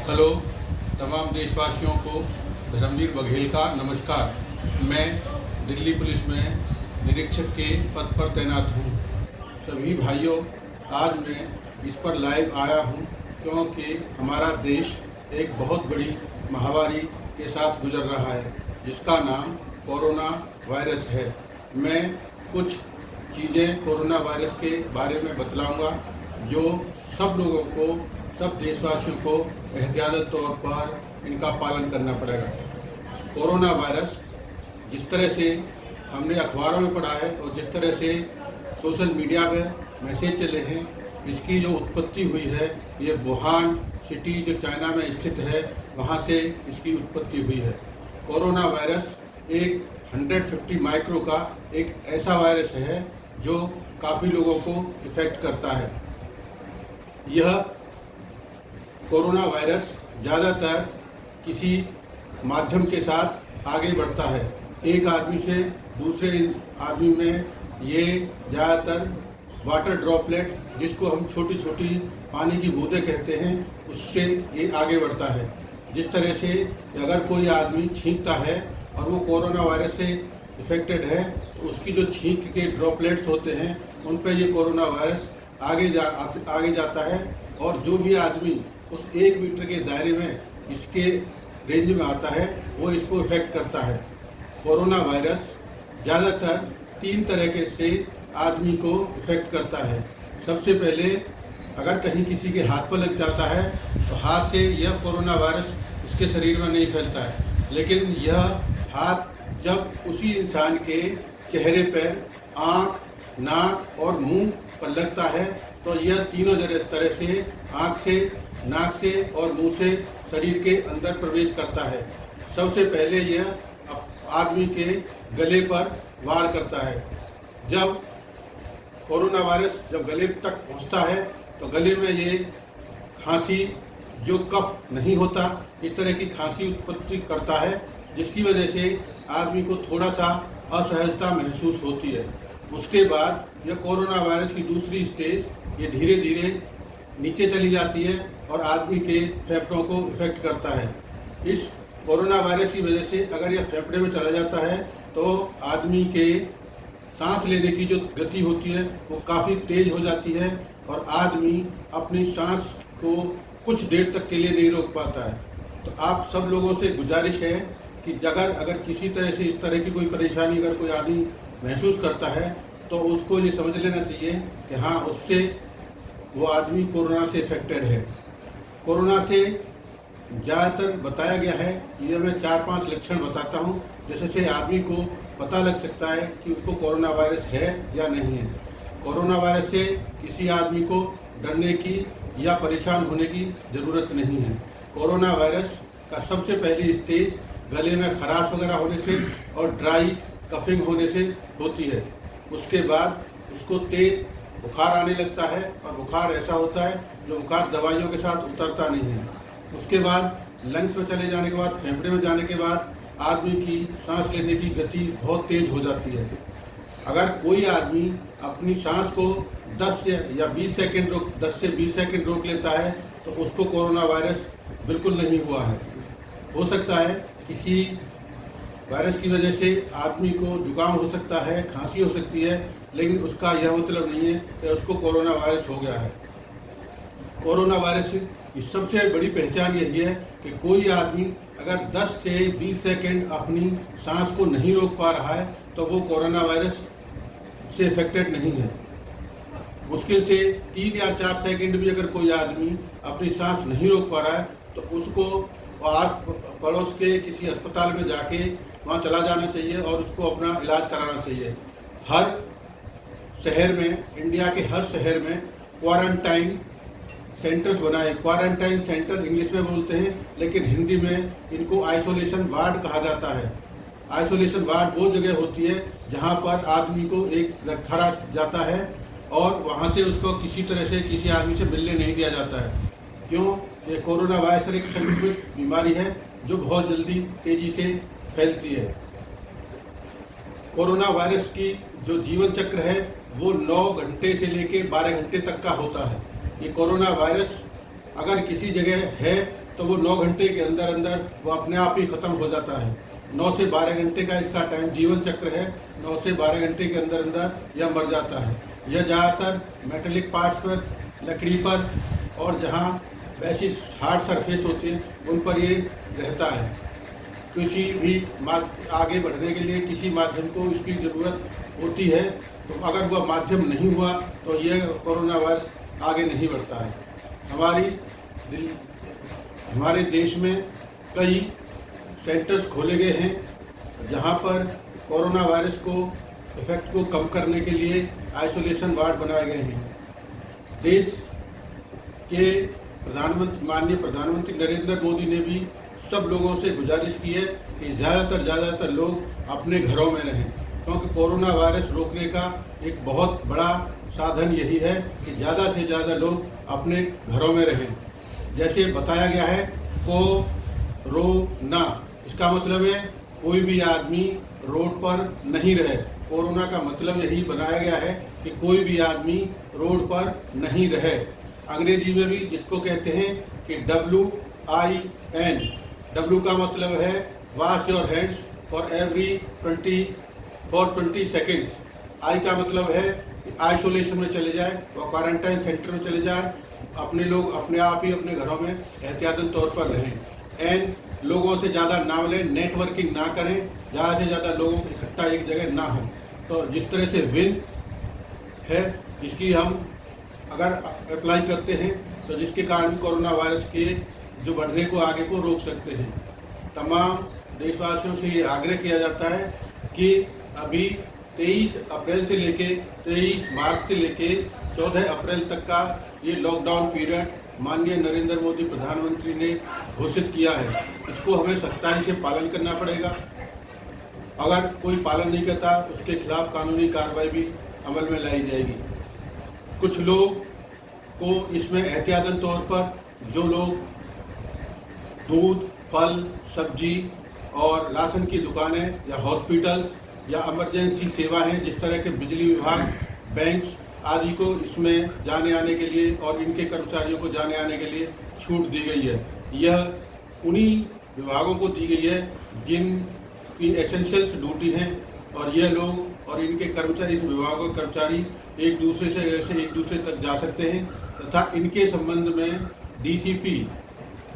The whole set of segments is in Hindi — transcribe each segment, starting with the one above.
हेलो तमाम देशवासियों को धर्मवीर बघेल का नमस्कार। मैं दिल्ली पुलिस में निरीक्षक के पद पर तैनात हूँ। सभी भाइयों, आज मैं इस पर लाइव आया हूँ क्योंकि हमारा देश एक बहुत बड़ी महामारी के साथ गुजर रहा है जिसका नाम कोरोना वायरस है। मैं कुछ चीज़ें कोरोना वायरस के बारे में बतलाऊंगा जो सब लोगों को, सब देशवासियों को एहतियाती तौर पर इनका पालन करना पड़ेगा। कोरोना वायरस जिस तरह से हमने अखबारों में पढ़ा है और जिस तरह से सोशल मीडिया पर मैसेज चले हैं, इसकी जो उत्पत्ति हुई है ये वुहान सिटी जो चाइना में स्थित है वहाँ से इसकी उत्पत्ति हुई है। कोरोना वायरस एक 150 माइक्रो का एक ऐसा वायरस है जो काफ़ी लोगों को इफ़ेक्ट करता है। यह कोरोना वायरस ज़्यादातर किसी माध्यम के साथ आगे बढ़ता है। एक आदमी से दूसरे आदमी में ये ज़्यादातर वाटर ड्रॉपलेट, जिसको हम छोटी छोटी पानी की बूंदें कहते हैं, उससे ये आगे बढ़ता है। जिस तरह से अगर कोई आदमी छींकता है और वो कोरोना वायरस से इफ़ेक्टेड है तो उसकी जो छींक के ड्रॉपलेट्स होते हैं उन पर ये कोरोना वायरस आगे जाता है और जो भी आदमी उस 1 मीटर के दायरे में इसके रेंज में आता है वो इसको इफ़ेक्ट करता है। कोरोना वायरस ज़्यादातर 3 तरह से आदमी को इफ़ेक्ट करता है। सबसे पहले अगर कहीं किसी के हाथ पर लग जाता है तो हाथ से यह कोरोना वायरस उसके शरीर में नहीं फैलता है, लेकिन यह हाथ जब उसी इंसान के चेहरे पर, आँख, नाक और मुंह पर लगता है तो यह तीनों तरह से आँख से, नाक से और मुंह से शरीर के अंदर प्रवेश करता है। सबसे पहले यह आदमी के गले पर वार करता है। जब कोरोना वायरस जब गले तक पहुंचता है तो गले में ये खांसी, जो कफ नहीं होता, इस तरह की खांसी उत्पत्ति करता है जिसकी वजह से आदमी को थोड़ा सा असहजता महसूस होती है। उसके बाद यह कोरोना वायरस की दूसरी स्टेज ये धीरे धीरे नीचे चली जाती है और आदमी के फेफड़ों को इफ़ेक्ट करता है। इस कोरोना वायरस की वजह से अगर यह फेफड़े में चला जाता है तो आदमी के सांस लेने की जो गति होती है वो काफ़ी तेज हो जाती है और आदमी अपनी सांस को कुछ देर तक के लिए नहीं रोक पाता है। तो आप सब लोगों से गुजारिश है कि अगर किसी तरह से इस तरह की कोई परेशानी अगर कोई आदमी महसूस करता है तो उसको ये समझ लेना चाहिए कि हाँ, उससे वो आदमी कोरोना से इफेक्टेड है। कोरोना से ज़्यादातर बताया गया है, ये मैं 4-5 लक्षण बताता हूँ जैसे से आदमी को पता लग सकता है कि उसको कोरोना वायरस है या नहीं है। कोरोना वायरस से किसी आदमी को डरने की या परेशान होने की ज़रूरत नहीं है। कोरोना वायरस का सबसे पहली स्टेज गले में खराश वगैरह होने से और ड्राई कफिंग होने से होती है। उसके बाद उसको तेज बुखार आने लगता है और बुखार ऐसा होता है जो बुखार दवाइयों के साथ उतरता नहीं है। उसके बाद लंग्स में चले जाने के बाद, फेफड़े में जाने के बाद आदमी की सांस लेने की गति बहुत तेज हो जाती है। अगर कोई आदमी अपनी सांस को 10 से 20 सेकंड रोक लेता है तो उसको कोरोना वायरस बिल्कुल नहीं हुआ है। हो सकता है किसी वायरस की वजह से आदमी को जुकाम हो सकता है, खांसी हो सकती है, लेकिन उसका यह मतलब नहीं है कि उसको कोरोना वायरस हो गया है। कोरोना वायरस की सबसे बड़ी पहचान यही है कि कोई आदमी अगर 10 से 20 सेकंड अपनी सांस को नहीं रोक पा रहा है तो वो कोरोना वायरस से इफेक्टेड नहीं है। मुश्किल से 3 या 4 सेकंड भी अगर कोई आदमी अपनी सांस नहीं रोक पा रहा है तो उसको आस पड़ोस के किसी अस्पताल में जाके वहाँ चला जाना चाहिए और उसको अपना इलाज कराना चाहिए। हर शहर में, इंडिया के हर शहर में क्वारंटाइन सेंटर्स बनाए। क्वारंटाइन सेंटर इंग्लिश में बोलते हैं, लेकिन हिंदी में इनको आइसोलेशन वार्ड कहा जाता है। आइसोलेशन वार्ड वो जगह होती है जहाँ पर आदमी को एक रखा जाता है और वहाँ से उसको किसी तरह से किसी आदमी से मिलने नहीं दिया जाता है। क्यों? ये कोरोना वायरस एक संक्रमित बीमारी है जो बहुत जल्दी तेजी से फैलती है। कोरोना वायरस की जो जीवन चक्र है वो 9 घंटे से लेकर 12 घंटे तक का होता है। ये कोरोना वायरस अगर किसी जगह है तो वो 9 घंटे के अंदर अंदर वो अपने आप ही ख़त्म हो जाता है। 9 से 12 घंटे का इसका टाइम जीवन चक्र है। 9 से 12 घंटे के अंदर अंदर यह मर जाता है। यह ज़्यादातर मेटेलिक पार्ट्स पर, लकड़ी पर और जहाँ वैसी हार्ड सरफेस होती है उन पर ये रहता है। किसी भी आगे बढ़ने के लिए किसी माध्यम को इसकी ज़रूरत होती है, तो अगर वह माध्यम नहीं हुआ तो यह कोरोना वायरस आगे नहीं बढ़ता है। हमारे देश में कई सेंटर्स खोले गए हैं जहां पर कोरोना वायरस को इफेक्ट को कम करने के लिए आइसोलेशन वार्ड बनाए गए हैं। देश के माननीय प्रधानमंत्री नरेंद्र मोदी ने भी सब लोगों से गुजारिश की है कि ज़्यादातर लोग अपने घरों में रहें, क्योंकि कोरोना वायरस रोकने का एक बहुत बड़ा साधन यही है कि ज़्यादा से ज़्यादा लोग अपने घरों में रहें। जैसे बताया गया है कोरोना, इसका मतलब है कोई भी आदमी रोड पर नहीं रहे। कोरोना का मतलब यही बनाया गया है कि कोई भी आदमी रोड पर नहीं रहे। अंग्रेजी में भी जिसको कहते हैं कि WIN, W का मतलब है wash your hands for 20 seconds. I का मतलब है कि आइसोलेशन में चले जाए, वह क्वारंटाइन सेंटर में चले जाए, अपने लोग अपने आप ही अपने घरों में एहतियातन तौर पर रहें। N लोगों से ज़्यादा ना मिलें, नेटवर्किंग ना करें, ज़्यादा से ज़्यादा लोगों को इकट्ठा एक जगह ना हो। तो जिस तरह से विन है, इसकी हम अगर अप्लाई करते हैं तो जिसके कारण कोरोना वायरस के जो बढ़ने को आगे को रोक सकते हैं। तमाम देशवासियों से ये आग्रह किया जाता है कि अभी 23 अप्रैल से लेके 23 मार्च से लेके 14 अप्रैल तक का ये लॉकडाउन पीरियड माननीय नरेंद्र मोदी प्रधानमंत्री ने घोषित किया है। इसको हमें सख्ताई से पालन करना पड़ेगा। अगर कोई पालन नहीं करता उसके खिलाफ कानूनी कार्रवाई भी अमल में लाई जाएगी। कुछ लोग को इसमें एहतियातन तौर पर जो लोग दूध, फल, सब्जी और राशन की दुकानें या हॉस्पिटल्स या इमरजेंसी सेवा हैं, जिस तरह के बिजली विभाग, बैंक्स आदि को इसमें जाने आने के लिए और इनके कर्मचारियों को जाने आने के लिए छूट दी गई है। यह उन्हीं विभागों को दी गई है जिनकी एसेंशियल्स ड्यूटी हैं, और यह लोग और इनके कर्मचारी, इस विभागों के कर्मचारी एक दूसरे तक जा सकते हैं तथा इनके संबंध में DCP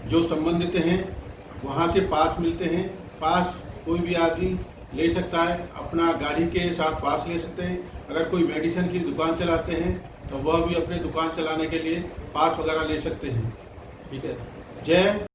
जो संबंधित हैं वहाँ से पास मिलते हैं। पास कोई भी आदमी ले सकता है, अपना गाड़ी के साथ पास ले सकते हैं। अगर कोई मेडिसिन की दुकान चलाते हैं तो वह भी अपने दुकान चलाने के लिए पास वगैरह ले सकते हैं। ठीक है। जय